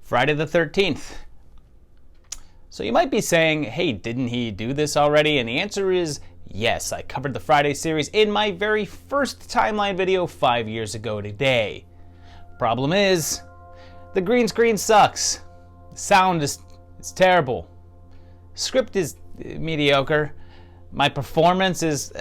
Friday the 13th. So you might be saying, hey, didn't he do this already? And the answer is yes. I covered the Friday series in my very first timeline video 5 years ago today. Problem is, the green screen sucks. The sound is terrible. Script is mediocre. My performance is...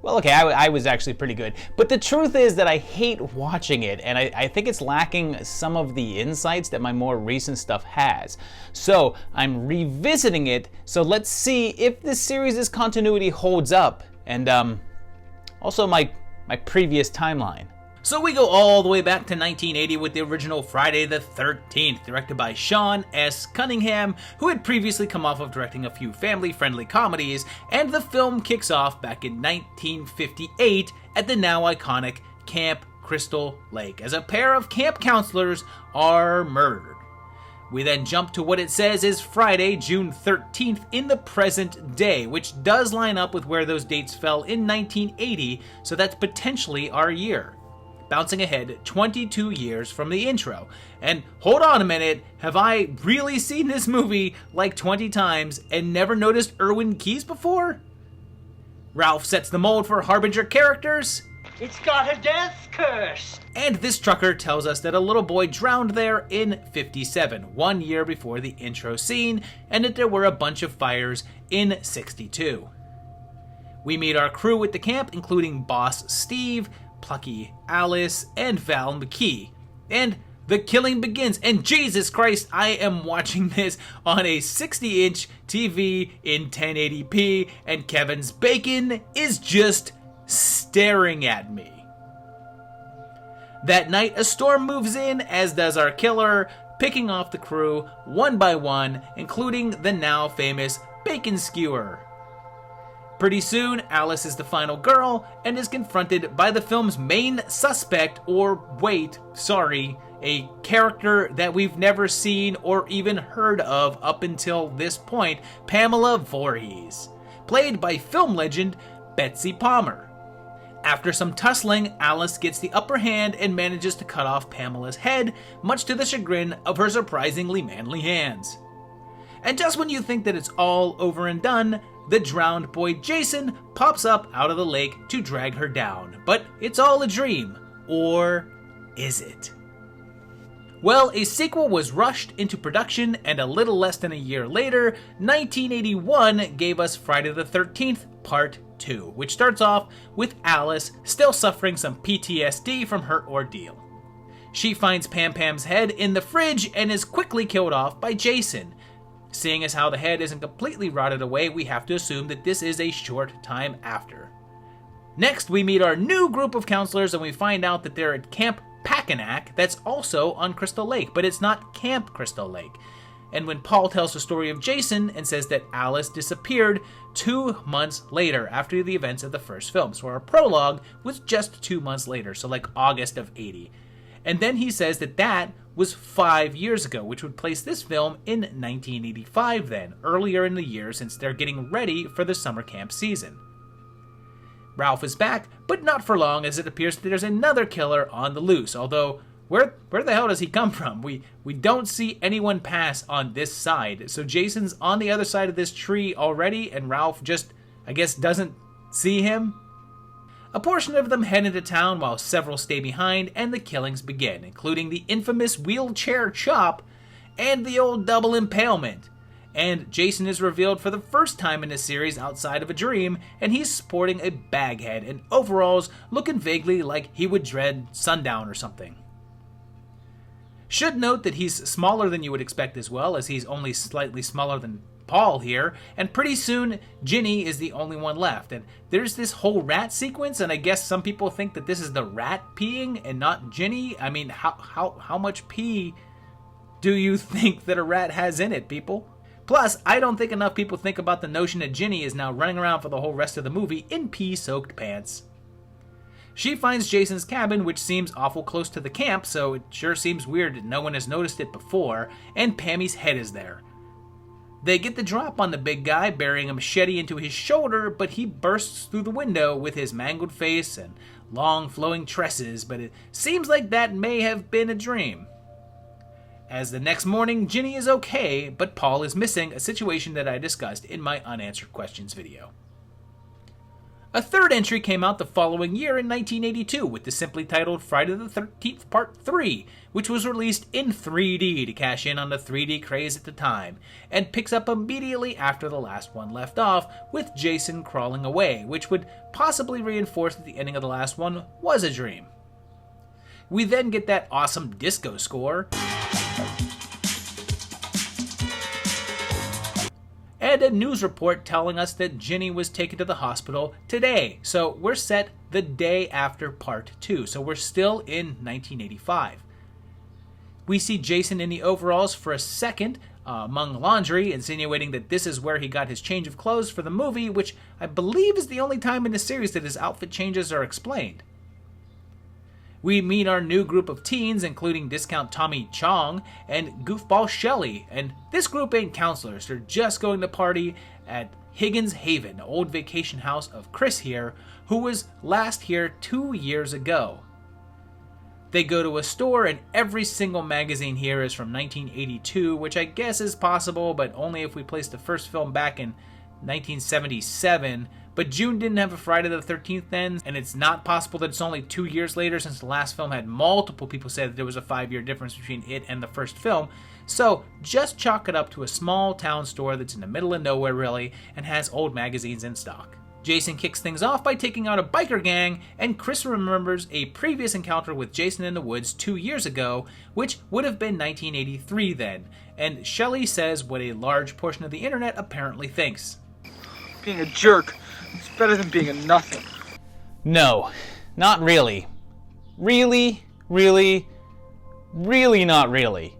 well, okay, I was actually pretty good. But the truth is that I hate watching it, and I think it's lacking some of the insights that my more recent stuff has. So I'm revisiting it, so let's see if this series' continuity holds up, and also my previous timeline. So we go all the way back to 1980 with the original Friday the 13th, directed by Sean S. Cunningham, who had previously come off of directing a few family-friendly comedies, and the film kicks off back in 1958 at the now iconic Camp Crystal Lake, as a pair of camp counselors are murdered. We then jump to what it says is Friday, June 13th in the present day, which does line up with where those dates fell in 1980, so that's potentially our year. Bouncing ahead 22 years from the intro. And hold on a minute, have I really seen this movie like 20 times and never noticed Irwin Keyes before? Ralph sets the mold for Harbinger characters. It's got a death curse! And this trucker tells us that a little boy drowned there in 57, 1 year before the intro scene, and that there were a bunch of fires in 62. We meet our crew at the camp, including Boss Steve, Plucky Alice, and Val McKee. And the killing begins, and Jesus Christ, I am watching this on a 60-inch TV in 1080p, and Kevin's bacon is just staring at me. That night, a storm moves in, as does our killer, picking off the crew one by one, including the now famous bacon skewer. Pretty soon, Alice is the final girl and is confronted by the film's main suspect, or wait, sorry, a character that we've never seen or even heard of up until this point, Pamela Voorhees, played by film legend Betsy Palmer. After some tussling, Alice gets the upper hand and manages to cut off Pamela's head, much to the chagrin of her surprisingly manly hands. And just when you think that it's all over and done, the drowned boy Jason pops up out of the lake to drag her down. But it's all a dream. Or is it? Well, a sequel was rushed into production, and a little less than a year later, 1981 gave us Friday the 13th Part 2, which starts off with Alice still suffering some PTSD from her ordeal. She finds Pam Pam's head in the fridge and is quickly killed off by Jason. Seeing as how the head isn't completely rotted away, we have to assume that this is a short time after. Next, we meet our new group of counselors, and we find out that they're at Camp Packanack, that's also on Crystal Lake, but it's not Camp Crystal Lake. And when Paul tells the story of Jason and says that Alice disappeared 2 months later after the events of the first film. So our prologue was just 2 months later, so like August of 80. And then he says that that was 5 years ago, which would place this film in 1985 then, earlier in the year since they're getting ready for the summer camp season. Ralph is back, but not for long, as it appears that there's another killer on the loose, although where the hell does he come from? We don't see anyone pass on this side, so Jason's on the other side of this tree already, and Ralph just, I guess, doesn't see him. A portion of them head into town while several stay behind, and the killings begin, including the infamous wheelchair chop and the old double impalement. And Jason is revealed for the first time in this series outside of a dream, and he's sporting a bag head and overalls, looking vaguely like he would dread sundown or something. Should note that he's smaller than you would expect as well, as he's only slightly smaller than Paul here, and pretty soon Ginny is the only one left. And there's this whole rat sequence, and I guess some people think that this is the rat peeing and not Ginny. I mean, how much pee do you think that a rat has in it, people? Plus, I don't think enough people think about the notion that Ginny is now running around for the whole rest of the movie in pee-soaked pants. She finds Jason's cabin, which seems awful close to the camp, so it sure seems weird that no one has noticed it before, and Pammy's head is there. They get the drop on the big guy, burying a machete into his shoulder, but he bursts through the window with his mangled face and long flowing tresses, but it seems like that may have been a dream. As the next morning, Ginny is okay, but Paul is missing, a situation that I discussed in my unanswered questions video. A third entry came out the following year in 1982 with the simply titled Friday the 13th Part 3, which was released in 3D to cash in on the 3D craze at the time, and picks up immediately after the last one left off, with Jason crawling away, which would possibly reinforce that the ending of the last one was a dream. We then get that awesome disco score, and a news report telling us that Ginny was taken to the hospital today. So we're set the day after Part 2, so we're still in 1985. We see Jason in the overalls for a second among laundry, insinuating that this is where he got his change of clothes for the movie, which I believe is the only time in the series that his outfit changes are explained. We meet our new group of teens, including Discount Tommy Chong and Goofball Shelley, and this group ain't counselors, they're just going to party at Higgins Haven, old vacation house of Chris here, who was last here 2 years ago. They go to a store and every single magazine here is from 1982, which I guess is possible, but only if we place the first film back in 1977, but June didn't have a Friday the 13th then, and it's not possible that it's only 2 years later since the last film had multiple people say that there was a 5-year difference between it and the first film, so just chalk it up to a small town store that's in the middle of nowhere really, and has old magazines in stock. Jason kicks things off by taking out a biker gang, and Chris remembers a previous encounter with Jason in the woods 2 years ago, which would have been 1983 then, and Shelley says what a large portion of the internet apparently thinks. Being a jerk. It's better than being a nothing. No, not really. Really not really.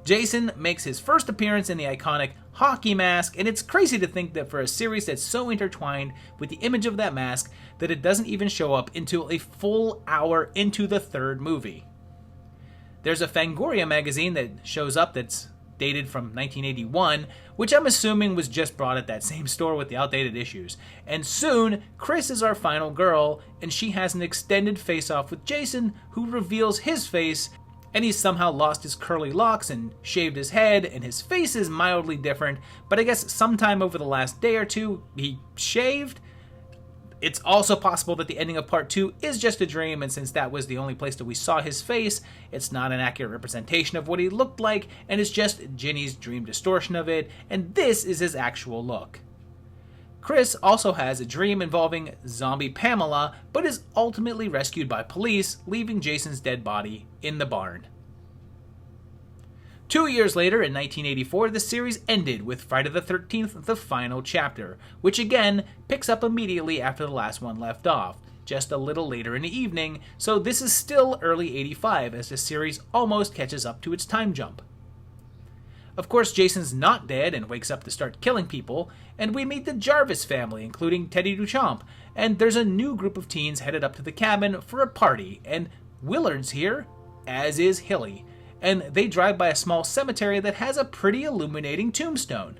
Jason makes his first appearance in the iconic hockey mask, and it's crazy to think that for a series that's so intertwined with the image of that mask that it doesn't even show up until a full hour into the third movie. There's a Fangoria magazine that shows up that's dated from 1981, which I'm assuming was just brought at that same store with the outdated issues. And soon, Chris is our final girl, and she has an extended face-off with Jason, who reveals his face, and he's somehow lost his curly locks and shaved his head, and his face is mildly different, but I guess sometime over the last day or two, he shaved? It's also possible that the ending of Part 2 is just a dream, and since that was the only place that we saw his face, it's not an accurate representation of what he looked like, and it's just Ginny's dream distortion of it, and this is his actual look. Chris also has a dream involving zombie Pamela, but is ultimately rescued by police, leaving Jason's dead body in the barn. 2 years later, in 1984, the series ended with Friday the 13th, the final chapter, which again picks up immediately after the last one left off, just a little later in the evening, so this is still early 85 as the series almost catches up to its time jump. Of course, Jason's not dead and wakes up to start killing people, and we meet the Jarvis family, including Teddy Duchamp, and there's a new group of teens headed up to the cabin for a party, and Willard's here, as is Hilly, and they drive by a small cemetery that has a pretty illuminating tombstone.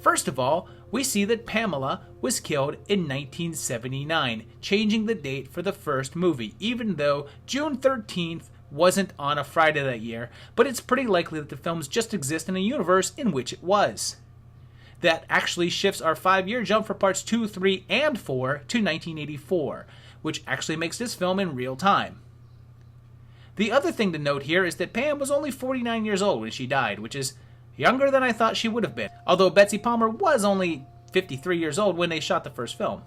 First of all, we see that Pamela was killed in 1979, changing the date for the first movie, even though June 13th wasn't on a Friday that year, but it's pretty likely that the films just exist in a universe in which it was. That actually shifts our 5-year jump for parts 2, 3, and 4 to 1984, which actually makes this film in real time. The other thing to note here is that Pam was only 49 years old when she died, which is younger than I thought she would have been, although Betsy Palmer was only 53 years old when they shot the first film.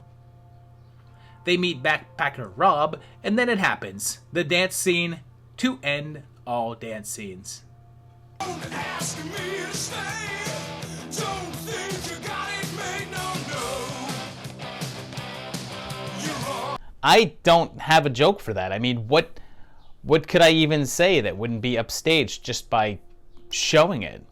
They meet backpacker Rob, and then it happens, the dance scene to end all dance scenes. I don't have a joke for that. I mean, what could I even say that wouldn't be upstaged just by showing it?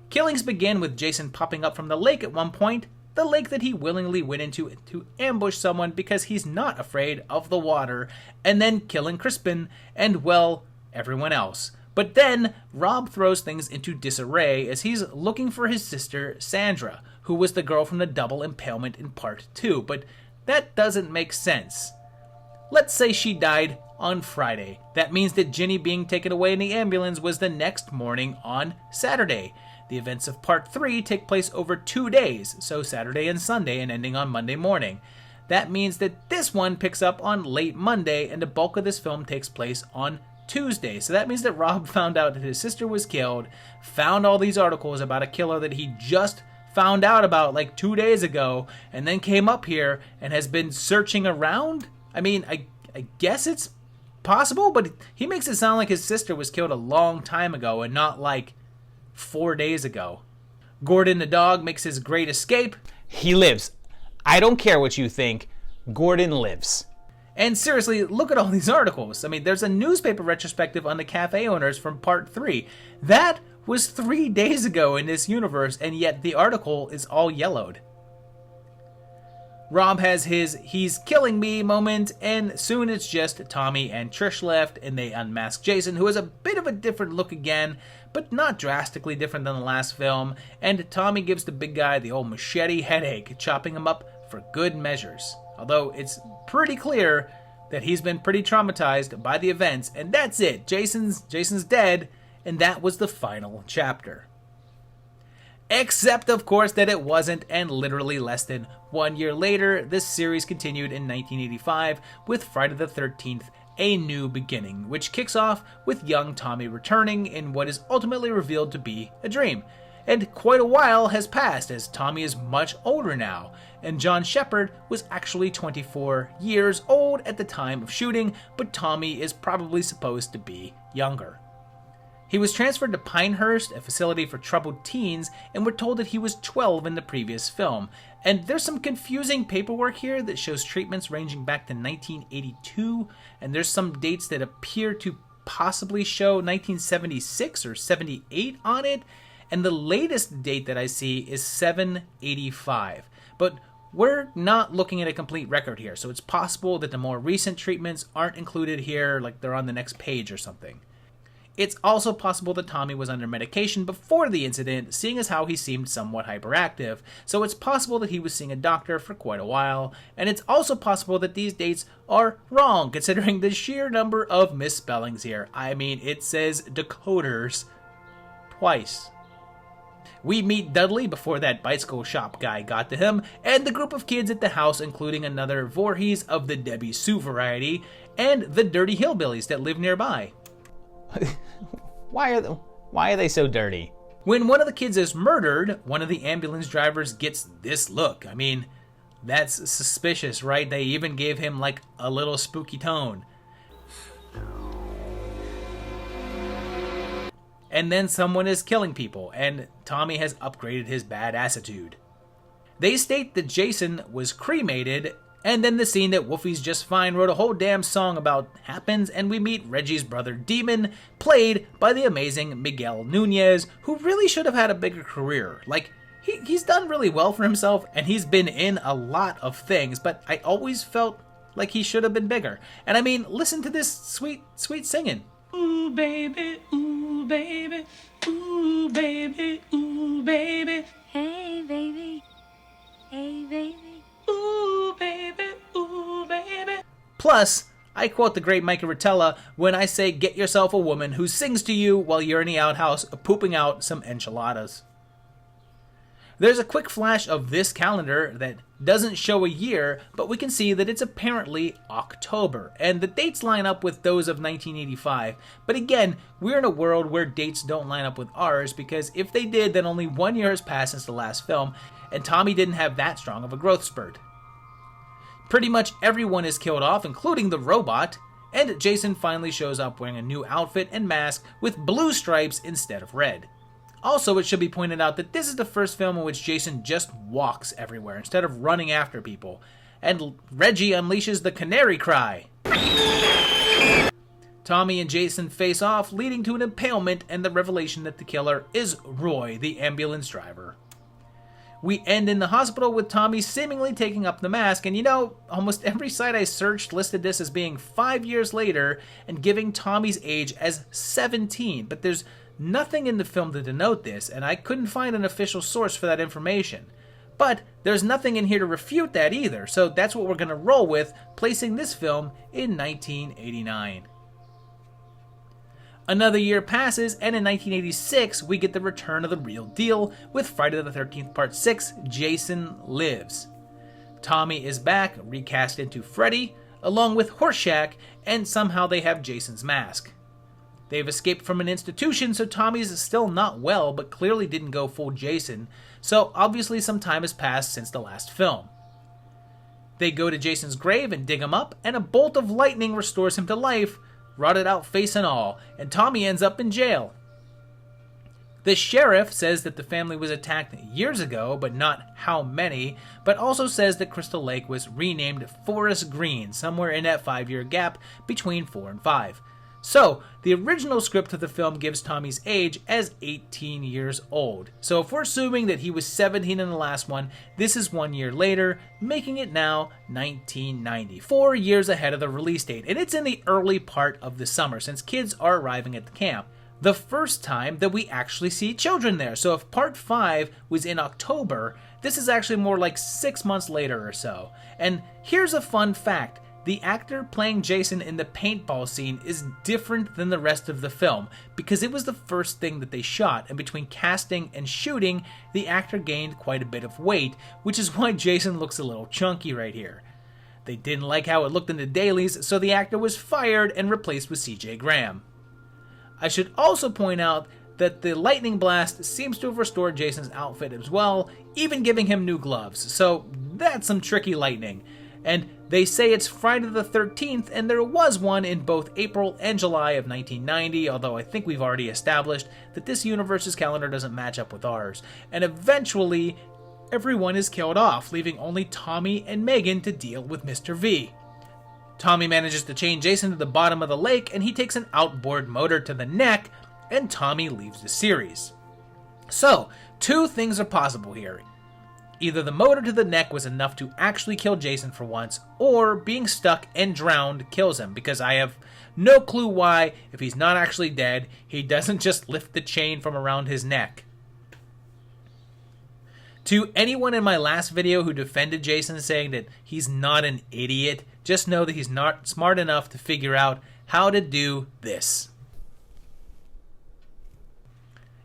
Killings begin with Jason popping up from the lake at one point, the lake that he willingly went into to ambush someone because he's not afraid of the water, and then killing Crispin and, well, everyone else. But then Rob throws things into disarray as he's looking for his sister Sandra, who was the girl from the double impalement in part 2, but that doesn't make sense. Let's say she died on Friday. That means that Ginny being taken away in the ambulance was the next morning on Saturday. The events of Part 3 take place over 2 days, so Saturday and Sunday, and ending on Monday morning. That means that this one picks up on late Monday, and the bulk of this film takes place on Tuesday. So that means that Rob found out that his sister was killed, found all these articles about a killer that he just found out about like 2 days ago, and then came up here and has been searching around? I mean, I guess it's possible, but he makes it sound like his sister was killed a long time ago and not like 4 days ago. Gordon the dog makes his great escape. He lives. I don't care what you think. Gordon lives. And seriously, look at all these articles. I mean, there's a newspaper retrospective on the cafe owners from Part 3. That was 3 days ago in this universe, and yet the article is all yellowed. Rob has his "he's killing me" moment, and soon it's just Tommy and Trish left, and they unmask Jason, who has a bit of a different look again, but not drastically different than the last film, and Tommy gives the big guy the old machete headache, chopping him up for good measures. Although it's pretty clear that he's been pretty traumatized by the events, and that's it. Jason's dead, and that was the final chapter. Except, of course, that it wasn't, and literally less than 1 year later, this series continued in 1985 with Friday the 13th, A New Beginning, which kicks off with young Tommy returning in what is ultimately revealed to be a dream. And quite a while has passed, as Tommy is much older now, and John Shepard was actually 24 years old at the time of shooting, but Tommy is probably supposed to be younger. He was transferred to Pinehurst, a facility for troubled teens, and we're told that he was 12 in the previous film. And there's some confusing paperwork here that shows treatments ranging back to 1982, and there's some dates that appear to possibly show 1976 or 78 on it, and the latest date that I see is 785. But we're not looking at a complete record here, so it's possible that the more recent treatments aren't included here, like they're on the next page or something. It's also possible that Tommy was under medication before the incident, seeing as how he seemed somewhat hyperactive, so it's possible that he was seeing a doctor for quite a while, and it's also possible that these dates are wrong, considering the sheer number of misspellings here. I mean, it says decoders twice. We meet Dudley before that bicycle shop guy got to him, and the group of kids at the house, including another Voorhees of the Debbie Sue variety, and the dirty hillbillies that live nearby. Why are they so dirty? When one of the kids is murdered, one of the ambulance drivers gets this look. I mean, that's suspicious, right? They even gave him like a little spooky tone. And then someone is killing people, and Tommy has upgraded his bad attitude. They state that Jason was cremated, and then the scene that Wolfie's Just Fine wrote a whole damn song about happens, and we meet Reggie's brother Demon, played by the amazing Miguel Nunez, who really should have had a bigger career. Like, he's done really well for himself, and he's been in a lot of things, but I always felt like he should have been bigger. And I mean, listen to this sweet, sweet singing. Ooh, baby, ooh, baby, ooh, baby, ooh, baby. Hey, baby. Hey, baby. Ooh, baby, ooh, baby. Plus, I quote the great Micah Rotella when I say get yourself a woman who sings to you while you're in the outhouse pooping out some enchiladas. There's a quick flash of this calendar that doesn't show a year, but we can see that it's apparently October, and the dates line up with those of 1985. But again, we're in a world where dates don't line up with ours, because if they did, then only 1 year has passed since the last film, and Tommy didn't have that strong of a growth spurt. Pretty much everyone is killed off, including the robot, and Jason finally shows up wearing a new outfit and mask with blue stripes instead of red. Also, it should be pointed out that this is the first film in which Jason just walks everywhere instead of running after people, and Reggie unleashes the canary cry. Tommy and Jason face off, leading to an impalement and the revelation that the killer is Roy, the ambulance driver. We end in the hospital with Tommy seemingly taking up the mask, and you know, almost every site I searched listed this as being 5 years later and giving Tommy's age as 17, but there's nothing in the film to denote this, and I couldn't find an official source for that information. But there's nothing in here to refute that either, so that's what we're going to roll with, placing this film in 1989. Another year passes, and in 1986, we get the return of the real deal with Friday the 13th Part 6, Jason Lives. Tommy is back, recast into Freddy, along with Horshack, and somehow they have Jason's mask. They've escaped from an institution, so Tommy's still not well, but clearly didn't go full Jason, so obviously some time has passed since the last film. They go to Jason's grave and dig him up, and a bolt of lightning restores him to life, rotted out face and all, and Tommy ends up in jail. The sheriff says that the family was attacked years ago, but not how many, but also says that Crystal Lake was renamed Forest Green somewhere in that 5-year gap between 4 and 5. So, the original script of the film gives Tommy's age as 18 years old. So if we're assuming that he was 17 in the last one, this is 1 year later, making it now 1990, 4 years ahead of the release date. And it's in the early part of the summer, since kids are arriving at the camp. The first time that we actually see children there. So if part 5 was in October, this is actually more like 6 months later or so. And here's a fun fact. The actor playing Jason in the paintball scene is different than the rest of the film because it was the first thing that they shot, and between casting and shooting, the actor gained quite a bit of weight, which is why Jason looks a little chunky right here. They didn't like how it looked in the dailies, so the actor was fired and replaced with CJ Graham. I should also point out that the lightning blast seems to have restored Jason's outfit as well, even giving him new gloves, so that's some tricky lightning. And they say it's Friday the 13th, and there was one in both April and July of 1990, although I think we've already established that this universe's calendar doesn't match up with ours. And eventually, everyone is killed off, leaving only Tommy and Megan to deal with Mr. V. Tommy manages to chain Jason to the bottom of the lake, and he takes an outboard motor to the neck, and Tommy leaves the series. So, two things are possible here. Either the motor to the neck was enough to actually kill Jason for once, or being stuck and drowned kills him, because I have no clue why, if he's not actually dead, he doesn't just lift the chain from around his neck. To anyone in my last video who defended Jason saying that he's not an idiot, just know that he's not smart enough to figure out how to do this.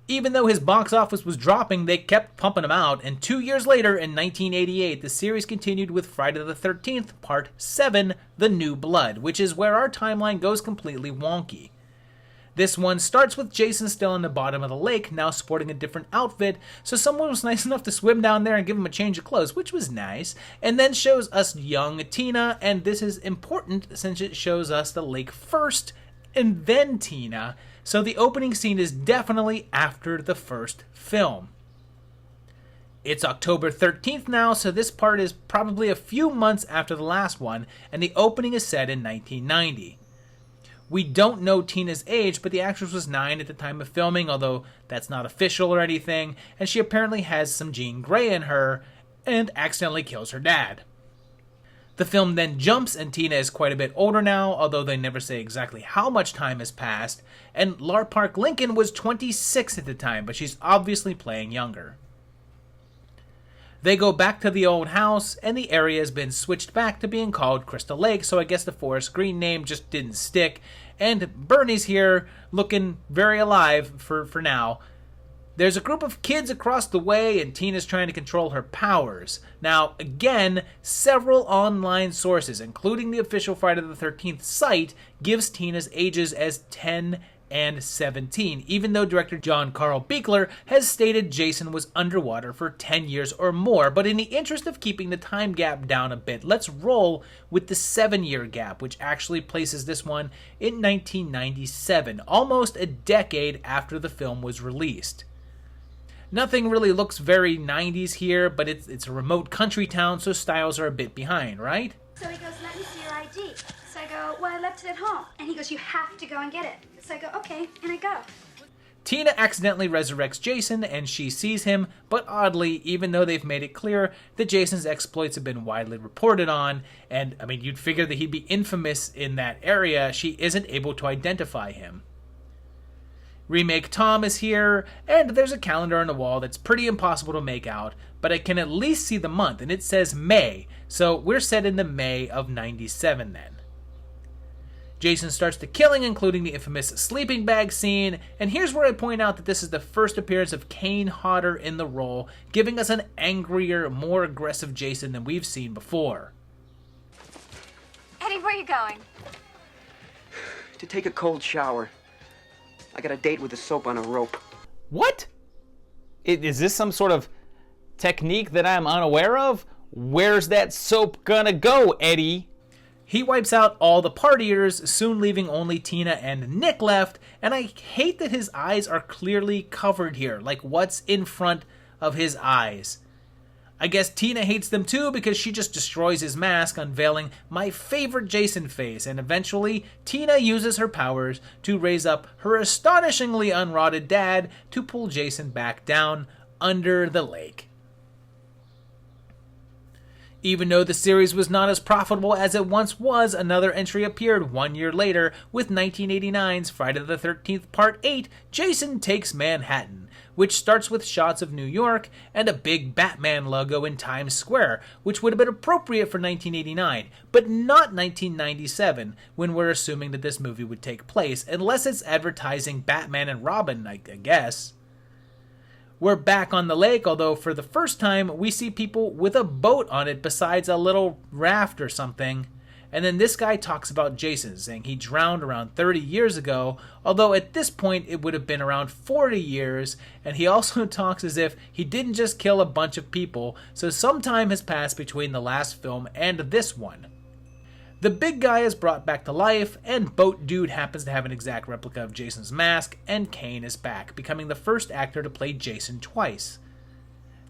Even though his box office was dropping, they kept pumping him out, and 2 years later, in 1988, the series continued with Friday the 13th, Part 7, The New Blood, which is where our timeline goes completely wonky. This one starts with Jason still in the bottom of the lake, now sporting a different outfit, so someone was nice enough to swim down there and give him a change of clothes, which was nice, and then shows us young Tina, and this is important since it shows us the lake first, and then Tina, so the opening scene is definitely after the first film. It's October 13th now, so this part is probably a few months after the last one, and the opening is set in 1990. We don't know Tina's age, but the actress was 9 at the time of filming, although that's not official or anything, and she apparently has some Jean Grey in her, and accidentally kills her dad. The film then jumps, and Tina is quite a bit older now, although they never say exactly how much time has passed, and Lar Park Lincoln was 26 at the time, but she's obviously playing younger. They go back to the old house, and the area has been switched back to being called Crystal Lake, so I guess the Forest Green name just didn't stick, and Bernie's here, looking very alive for now. There's a group of kids across the way, and Tina's trying to control her powers. Now, again, several online sources, including the official Friday the 13th site, gives Tina's ages as 10 and 17, even though director John Carl Buechler has stated Jason was underwater for 10 years or more. But in the interest of keeping the time gap down a bit, let's roll with the 7-year gap, which actually places this one in 1997, almost a decade after the film was released. Nothing really looks very 90s here, but it's a remote country town, so styles are a bit behind, right? So he goes, let me see your ID. So I go, well, I left it at home. And he goes, you have to go and get it. So I go, okay, and I go. Tina accidentally resurrects Jason, and she sees him, but oddly, even though they've made it clear that Jason's exploits have been widely reported on, and, I mean, you'd figure that he'd be infamous in that area, she isn't able to identify him. Remake Tom is here, and there's a calendar on the wall that's pretty impossible to make out, but I can at least see the month, and it says May, so we're set in the May of 97 then. Jason starts the killing, including the infamous sleeping bag scene, and here's where I point out that this is the first appearance of Kane Hodder in the role, giving us an angrier, more aggressive Jason than we've seen before. Eddie, where are you going? To take a cold shower. I got a date with the soap on a rope. What? Is this some sort of technique that I'm unaware of? Where's that soap gonna go, Eddie? He wipes out all the partiers, soon leaving only Tina and Nick left, and I hate that his eyes are clearly covered here, like what's in front of his eyes. I guess Tina hates them too because she just destroys his mask, unveiling my favorite Jason face, and eventually Tina uses her powers to raise up her astonishingly unrotted dad to pull Jason back down under the lake. Even though the series was not as profitable as it once was, another entry appeared 1 year later with 1989's Friday the 13th Part 8, Jason Takes Manhattan, which starts with shots of New York and a big Batman logo in Times Square, which would have been appropriate for 1989, but not 1997, when we're assuming that this movie would take place, unless it's advertising Batman and Robin, I guess. We're back on the lake, although for the first time we see people with a boat on it besides a little raft or something. And then this guy talks about Jason, saying he drowned around 30 years ago, although at this point it would have been around 40 years, and he also talks as if he didn't just kill a bunch of people, so some time has passed between the last film and this one. The big guy is brought back to life, and Boat Dude happens to have an exact replica of Jason's mask, and Kane is back, becoming the first actor to play Jason twice.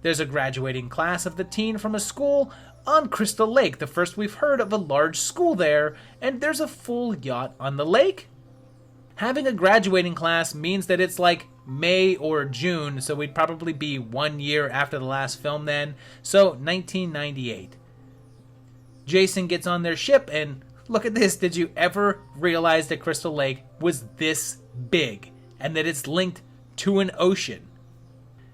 There's a graduating class of the teen from a school on Crystal Lake, the first we've heard of a large school there, and there's a full yacht on the lake. Having a graduating class means that it's like May or June, so we'd probably be 1 year after the last film then, so 1998. Jason gets on their ship, and look at this, did you ever realize that Crystal Lake was this big, and that it's linked to an ocean?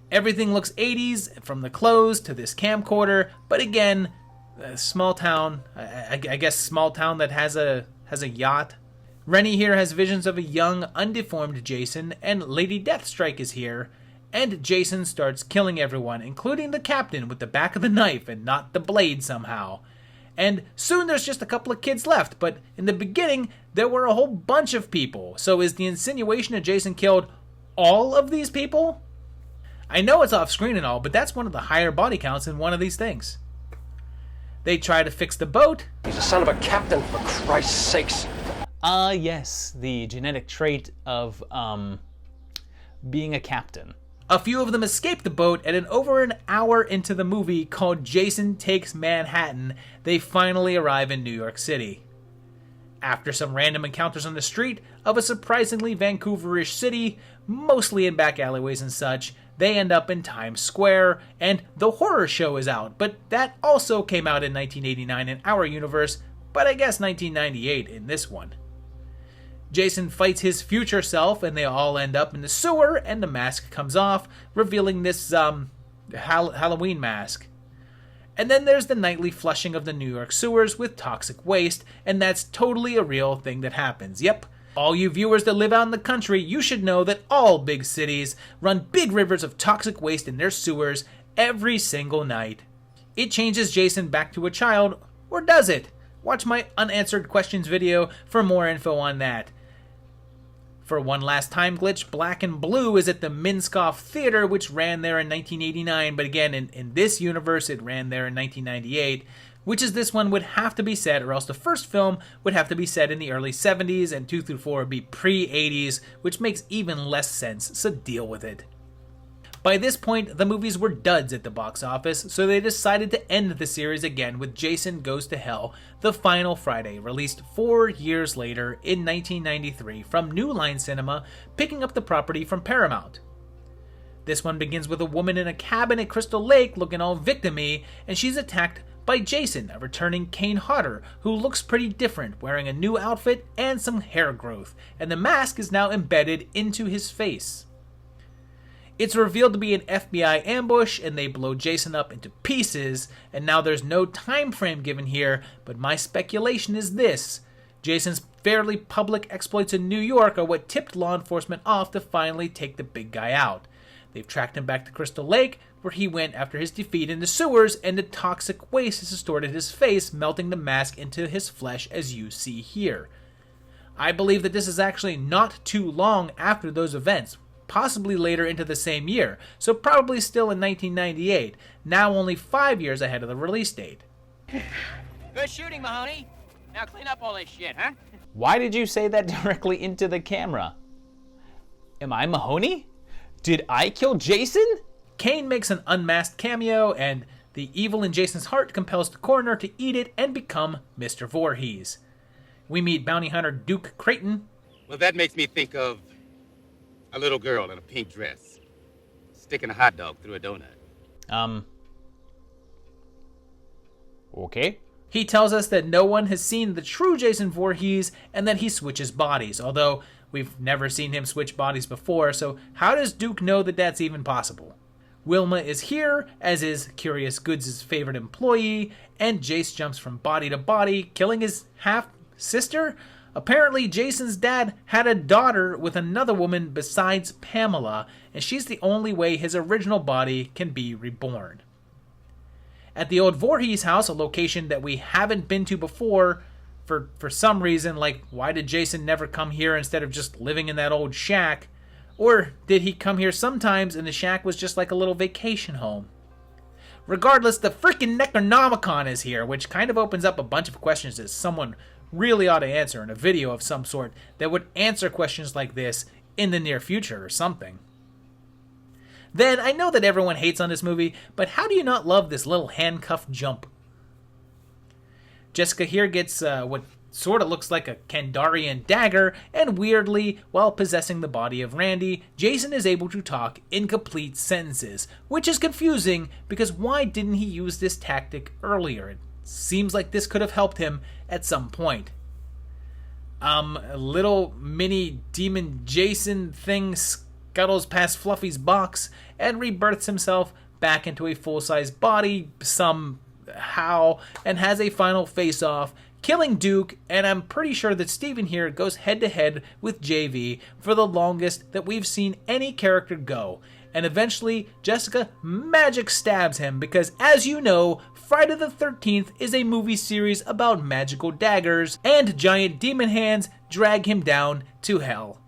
Everything looks 80s, from the clothes to this camcorder, but again, a small town, I guess small town that has a yacht. Rennie here has visions of a young, undeformed Jason, and Lady Deathstrike is here, and Jason starts killing everyone, including the captain with the back of the knife and not the blade somehow. And soon there's just a couple of kids left, but in the beginning, there were a whole bunch of people. So is the insinuation that Jason killed all of these people? I know it's off screen and all, but that's one of the higher body counts in one of these things. They try to fix the boat. He's a son of a captain, for Christ's sakes. Yes, the genetic trait of, being a captain. A few of them escape the boat, and over an hour into the movie called Jason Takes Manhattan, they finally arrive in New York City. After some random encounters on the street of a surprisingly Vancouverish city, mostly in back alleyways and such, they end up in Times Square, and The Horror Show is out, but that also came out in 1989 in our universe, but I guess 1998 in this one. Jason fights his future self, and they all end up in the sewer, and the mask comes off, revealing this, Halloween mask. And then there's the nightly flushing of the New York sewers with toxic waste, and that's totally a real thing that happens. Yep, all you viewers that live out in the country, you should know that all big cities run big rivers of toxic waste in their sewers every single night. It changes Jason back to a child, or does it? Watch my unanswered questions video for more info on that. For one last time glitch, Black and Blue is at the Minskoff Theater, which ran there in 1989, but again, in this universe, it ran there in 1998, which is this one would have to be set, or else the first film would have to be set in the early 70s, and 2 through 4 would be pre-80s, which makes even less sense, so deal with it. By this point, the movies were duds at the box office, so they decided to end the series again with Jason Goes to Hell, the final Friday, released 4 years later in 1993 from New Line Cinema, picking up the property from Paramount. This one begins with a woman in a cabin at Crystal Lake looking all victim-y, and she's attacked by Jason, a returning Kane Hodder, who looks pretty different, wearing a new outfit and some hair growth, and the mask is now embedded into his face. It's revealed to be an FBI ambush, and they blow Jason up into pieces, and now there's no time frame given here, but my speculation is this: Jason's fairly public exploits in New York are what tipped law enforcement off to finally take the big guy out. They've tracked him back to Crystal Lake, where he went after his defeat in the sewers, and the toxic waste has distorted his face, melting the mask into his flesh as you see here. I believe that this is actually not too long after those events, possibly later into the same year, so probably still in 1998, now only 5 years ahead of the release date. Good shooting, Mahoney. Now clean up all this shit, huh? Why did you say that directly into the camera? Am I Mahoney? Did I kill Jason? Kane makes an unmasked cameo, and the evil in Jason's heart compels the coroner to eat it and become Mr. Voorhees. We meet bounty hunter Duke Creighton. Well, that makes me think of a little girl in a pink dress sticking a hot dog through a donut. Okay. He tells us that no one has seen the true Jason Voorhees and that he switches bodies, although we've never seen him switch bodies before, so how does Duke know that that's even possible? Wilma is here, as is Curious Goods' favorite employee, and Jace jumps from body to body, killing his half-sister? Apparently, Jason's dad had a daughter with another woman besides Pamela, and she's the only way his original body can be reborn. At the old Voorhees house, a location that we haven't been to before, for some reason, like why did Jason never come here instead of just living in that old shack? Or did he come here sometimes and the shack was just like a little vacation home? Regardless, the freaking Necronomicon is here, which kind of opens up a bunch of questions that someone really ought to answer in a video of some sort that would answer questions like this in the near future or something. Then, I know that everyone hates on this movie, but how do you not love this little handcuff jump? Jessica here gets what sort of looks like a Kandarian dagger, and weirdly, while possessing the body of Randy, Jason is able to talk in complete sentences, which is confusing because why didn't he use this tactic earlier? It seems like this could have helped him at some point. A little mini demon Jason thing scuttles past Fluffy's box and rebirths himself back into a full-size body somehow and has a final face-off, killing Duke, and I'm pretty sure that Steven here goes head-to-head with JV for the longest that we've seen any character go. And eventually, Jessica magic stabs him because, as you know, Friday the 13th is a movie series about magical daggers, and giant demon hands drag him down to hell.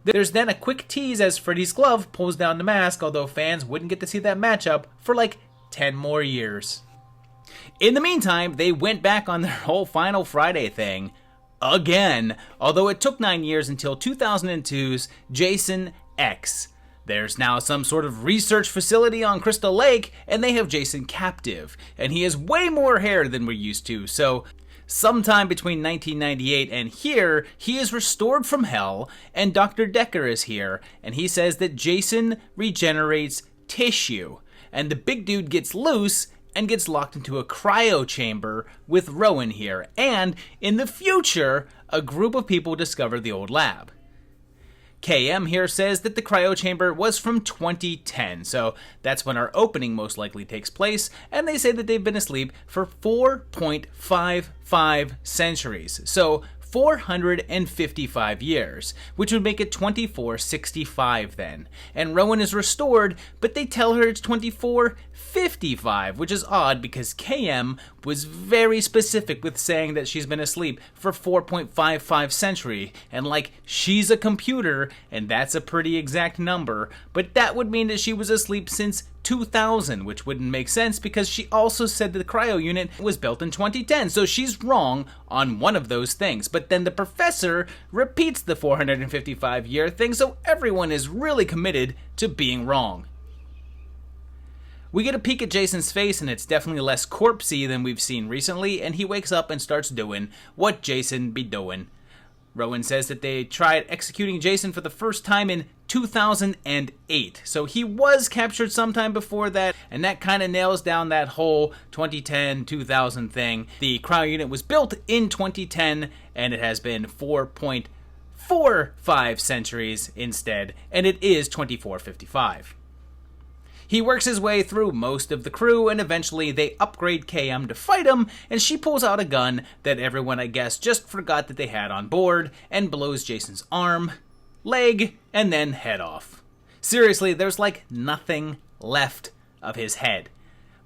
There's then a quick tease as Freddy's glove pulls down the mask, although fans wouldn't get to see that matchup for like 10 more years. In the meantime, they went back on their whole Final Friday thing again, although it took 9 years until 2002's Jason X. There's now some sort of research facility on Crystal Lake, and they have Jason captive, and he has way more hair than we're used to, so sometime between 1998 and here, he is restored from hell, and Dr. Decker is here, and he says that Jason regenerates tissue, and the big dude gets loose and gets locked into a cryo chamber with Rowan here, and in the future, a group of people discover the old lab. KM here says that the cryo chamber was from 2010, so that's when our opening most likely takes place, and they say that they've been asleep for 4.55 centuries, so 455 years, which would make it 2465 then. And Rowan is restored, but they tell her it's 2455, which is odd because KM was very specific with saying that she's been asleep for 4.55 century, and like, she's a computer, and that's a pretty exact number, but that would mean that she was asleep since 2000, which wouldn't make sense because she also said that the cryo unit was built in 2010, so she's wrong on one of those things. But then the professor repeats the 455 year thing, so everyone is really committed to being wrong. We get a peek at Jason's face, and it's definitely less corpsey than we've seen recently, and he wakes up and starts doing what Jason be doing. Rowan says that they tried executing Jason for the first time in 2008. So he was captured sometime before that, and that kind of nails down that whole 2010-2000 thing. The cryo unit was built in 2010, and it has been 4.45 centuries instead, and it is 2455. He works his way through most of the crew, and eventually they upgrade KM to fight him, and she pulls out a gun that everyone, I guess, just forgot that they had on board, and blows Jason's arm, leg, and then head off. Seriously, there's like nothing left of his head.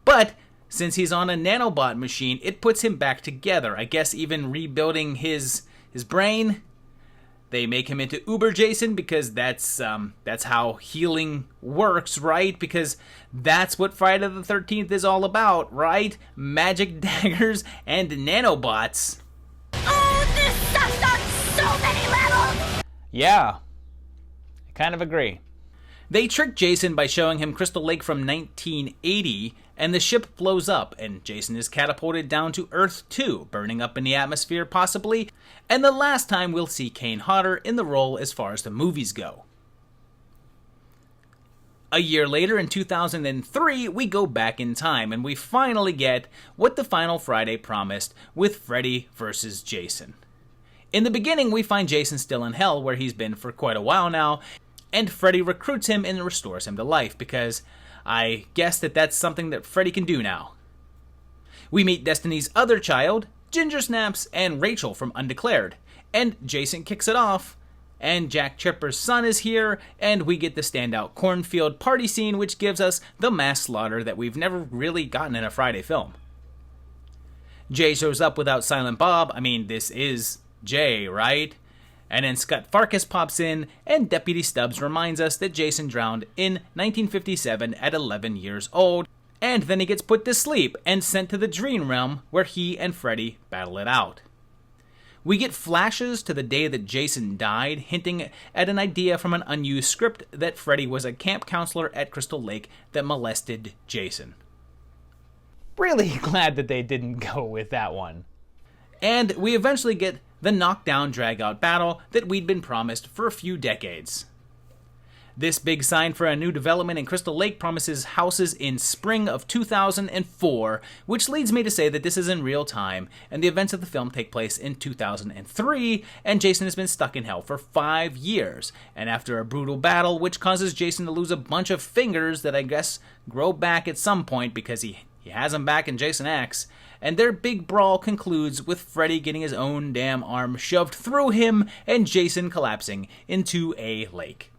But since he's on a nanobot machine, it puts him back together, I guess even rebuilding his brain. They make him into Uber Jason because that's how healing works, right? Because that's what Friday the 13th is all about, right? Magic daggers and nanobots. Oh, this sucks on so many levels! Yeah, I kind of agree. They trick Jason by showing him Crystal Lake from 1980, and the ship blows up, and Jason is catapulted down to Earth 2, burning up in the atmosphere possibly, and the last time we'll see Kane Hodder in the role as far as the movies go. A year later, in 2003, we go back in time, and we finally get what the final Friday promised with Freddy vs. Jason. In the beginning, we find Jason still in hell, where he's been for quite a while now, and Freddy recruits him and restores him to life, because I guess that's something that Freddy can do now. We meet Destiny's other child, Ginger Snaps, and Rachel from Undeclared, and Jason kicks it off, and Jack Tripper's son is here, and we get the standout cornfield party scene, which gives us the mass slaughter that we've never really gotten in a Friday film. Jay shows up without Silent Bob. I mean, this is Jay, right? And then Scott Farkas pops in, and Deputy Stubbs reminds us that Jason drowned in 1957 at 11 years old, and then he gets put to sleep and sent to the Dream Realm, where he and Freddy battle it out. We get flashes to the day that Jason died, hinting at an idea from an unused script that Freddy was a camp counselor at Crystal Lake that molested Jason. Really glad that they didn't go with that one. And we eventually get the knockdown drag-out battle that we'd been promised for a few decades. This big sign for a new development in Crystal Lake promises houses in spring of 2004, which leads me to say that this is in real time, and the events of the film take place in 2003, and Jason has been stuck in hell for 5 years, and after a brutal battle, which causes Jason to lose a bunch of fingers that I guess grow back at some point because he has them back in Jason X, and their big brawl concludes with Freddy getting his own damn arm shoved through him and Jason collapsing into a lake.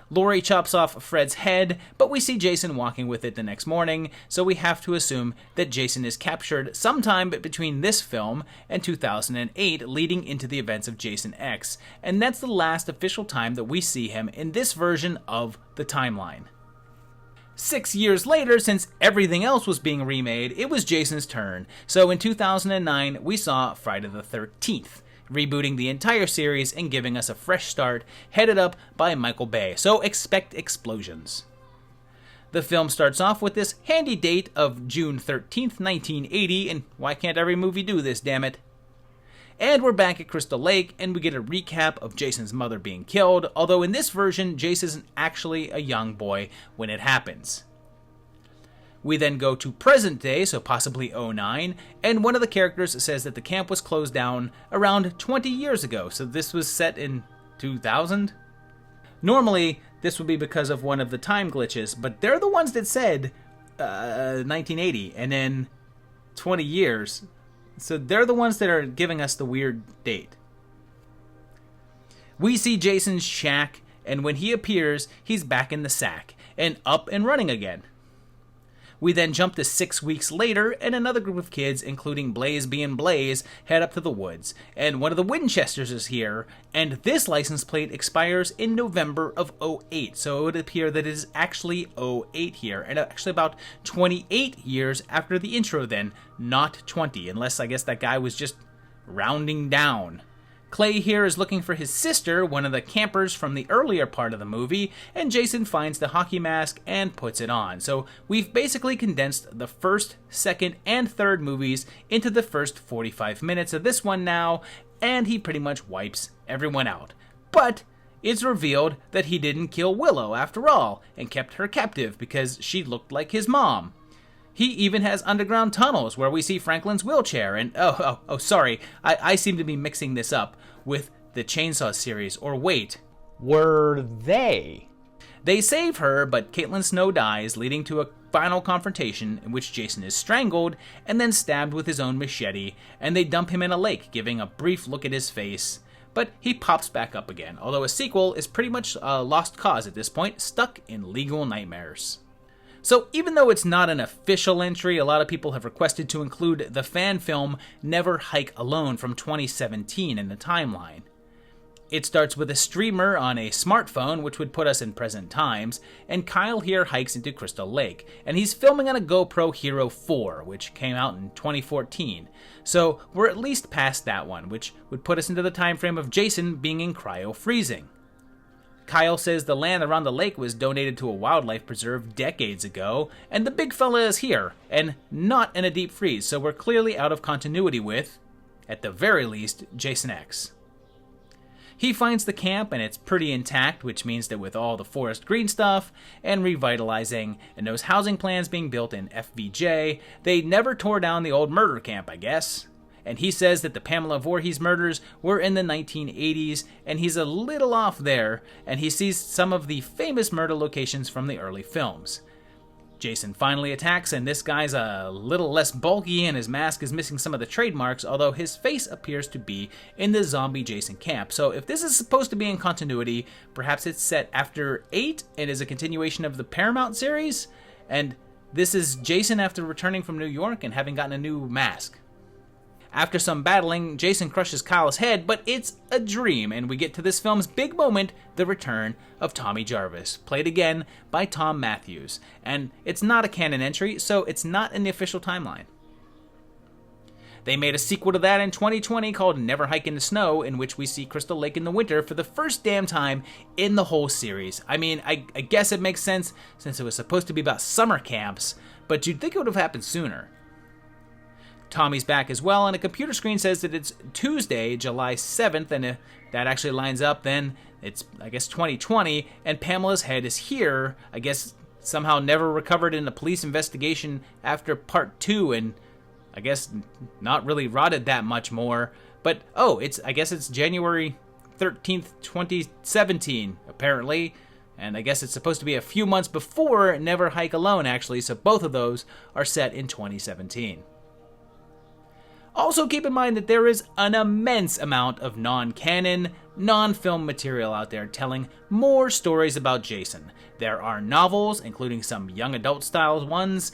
Laurie chops off Fred's head, but we see Jason walking with it the next morning, so we have to assume that Jason is captured sometime between this film and 2008, leading into the events of Jason X, and that's the last official time that we see him in this version of the timeline. 6 years later, since everything else was being remade, it was Jason's turn. So in 2009, we saw Friday the 13th, rebooting the entire series and giving us a fresh start, headed up by Michael Bay. So expect explosions. The film starts off with this handy date of June 13th, 1980, and why can't every movie do this, damn it? And we're back at Crystal Lake, and we get a recap of Jason's mother being killed, although in this version, Jason isn't actually a young boy when it happens. We then go to present day, so possibly 09, and one of the characters says that the camp was closed down around 20 years ago, so this was set in 2000? Normally, this would be because of one of the time glitches, but they're the ones that said 1980, and then 20 years. So they're the ones that are giving us the weird date. We see Jason's shack, and when he appears, he's back in the sack, and up and running again. We then jump to 6 weeks later, and another group of kids, including Blaze being Blaze, head up to the woods. And one of the Winchesters is here, and this license plate expires in November of 08. So it would appear that it is actually 08 here, and actually about 28 years after the intro then, not 20, unless I guess that guy was just rounding down. Clay here is looking for his sister, one of the campers from the earlier part of the movie, and Jason finds the hockey mask and puts it on. So we've basically condensed the first, second, and third movies into the first 45 minutes of this one now, and he pretty much wipes everyone out. But it's revealed that he didn't kill Willow after all, and kept her captive because she looked like his mom. He even has underground tunnels where we see Franklin's wheelchair, and sorry, I seem to be mixing this up with the Chainsaw series, or wait. Were they? They save her, but Caitlin Snow dies, leading to a final confrontation in which Jason is strangled and then stabbed with his own machete, and they dump him in a lake, giving a brief look at his face. But he pops back up again, although a sequel is pretty much a lost cause at this point, stuck in legal nightmares. So even though it's not an official entry, a lot of people have requested to include the fan film Never Hike Alone from 2017 in the timeline. It starts with a streamer on a smartphone, which would put us in present times, and Kyle here hikes into Crystal Lake, and he's filming on a GoPro Hero 4, which came out in 2014. So we're at least past that one, which would put us into the time frame of Jason being in cryo-freezing. Kyle says the land around the lake was donated to a wildlife preserve decades ago, and the big fella is here, and not in a deep freeze, so we're clearly out of continuity with, at the very least, Jason X. He finds the camp, and it's pretty intact, which means that with all the forest green stuff, and revitalizing, and those housing plans being built in FVJ, they never tore down the old murder camp, I guess. And he says that the Pamela Voorhees murders were in the 1980s, and he's a little off there, and he sees some of the famous murder locations from the early films. Jason finally attacks, and this guy's a little less bulky, and his mask is missing some of the trademarks, although his face appears to be in the zombie Jason camp. So if this is supposed to be in continuity, perhaps it's set after 8 and is a continuation of the Paramount series, and this is Jason after returning from New York and having gotten a new mask. After some battling, Jason crushes Kyle's head, but it's a dream, and we get to this film's big moment, the return of Tommy Jarvis, played again by Tom Matthews. And it's not a canon entry, so it's not in the official timeline. They made a sequel to that in 2020 called Never Hike in the Snow, in which we see Crystal Lake in the winter for the first damn time in the whole series. I mean, I guess it makes sense since it was supposed to be about summer camps, but you'd think it would have happened sooner. Tommy's back as well, and a computer screen says that it's Tuesday, July 7th, and if that actually lines up, then it's, I guess, 2020, and Pamela's head is here, I guess somehow never recovered in a police investigation after part 2, and I guess not really rotted that much more, but, I guess it's January 13th, 2017, apparently, and I guess it's supposed to be a few months before Never Hike Alone, actually, so both of those are set in 2017. Also keep in mind that there is an immense amount of non-canon, non-film material out there telling more stories about Jason. There are novels, including some young adult style ones,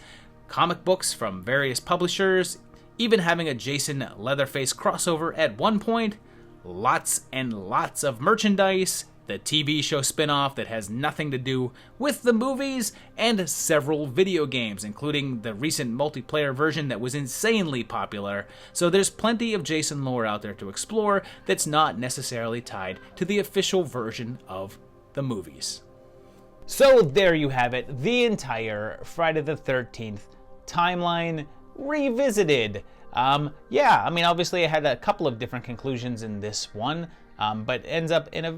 comic books from various publishers, even having a Jason Leatherface crossover at one point, lots and lots of merchandise, the TV show spin-off that has nothing to do with the movies, and several video games, including the recent multiplayer version that was insanely popular. So there's plenty of Jason lore out there to explore that's not necessarily tied to the official version of the movies. So there you have it, the entire Friday the 13th timeline revisited. Obviously I had a couple of different conclusions in this one, but ends up in a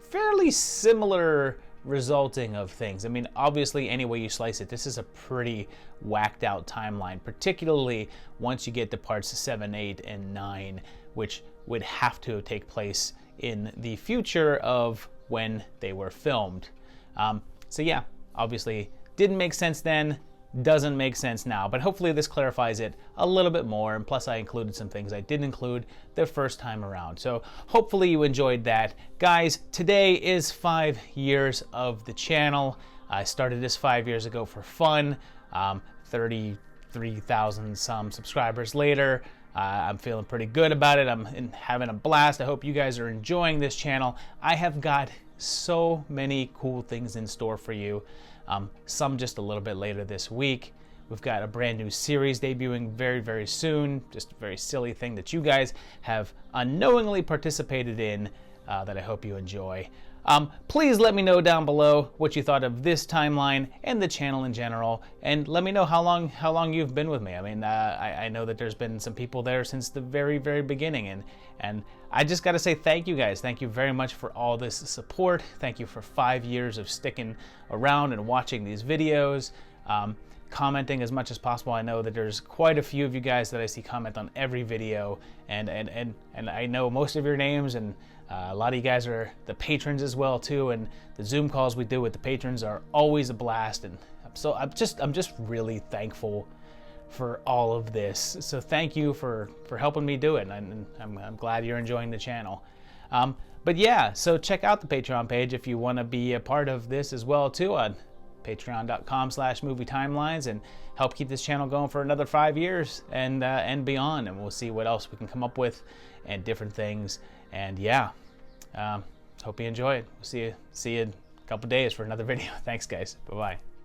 fairly similar resulting of things. I mean, obviously, any way you slice it, this is a pretty whacked out timeline, particularly once you get to parts 7, 8, and 9, which would have to take place in the future of when they were filmed. Obviously, didn't make sense then, doesn't make sense now, but hopefully this clarifies it a little bit more, and plus I included some things I didn't include the first time around. So hopefully you enjoyed that. Guys, today is 5 years of the channel. I started this 5 years ago for fun. 33,000 some subscribers later. I'm feeling pretty good about it. I'm having a blast. I hope you guys are enjoying this channel. I have got so many cool things in store for you. Some just a little bit later this week. We've got a brand new series debuting very, very soon. Just a very silly thing that you guys have unknowingly participated in that I hope you enjoy. Please let me know down below what you thought of this timeline and the channel in general, and let me know how long you've been with me. I mean, I know that there's been some people there since the very beginning, and I just got to say thank you guys. Thank you very much for all this support. Thank you for 5 years of sticking around and watching these videos. Commenting as much as possible. I know that there's quite a few of you guys that I see comment on every video, and I know most of your names, and a lot of you guys are the patrons as well too, and the Zoom calls we do with the patrons are always a blast, and so I'm just really thankful for all of this. So thank you for helping me do it, and I'm glad you're enjoying the channel. But yeah, so check out the Patreon page if you want to be a part of this as well too, on patreon.com/movietimelines, and help keep this channel going for another 5 years and beyond, and we'll see what else we can come up with and different things. And yeah, hope you enjoy it. We'll see you in a couple days for another video. Thanks guys. Bye bye.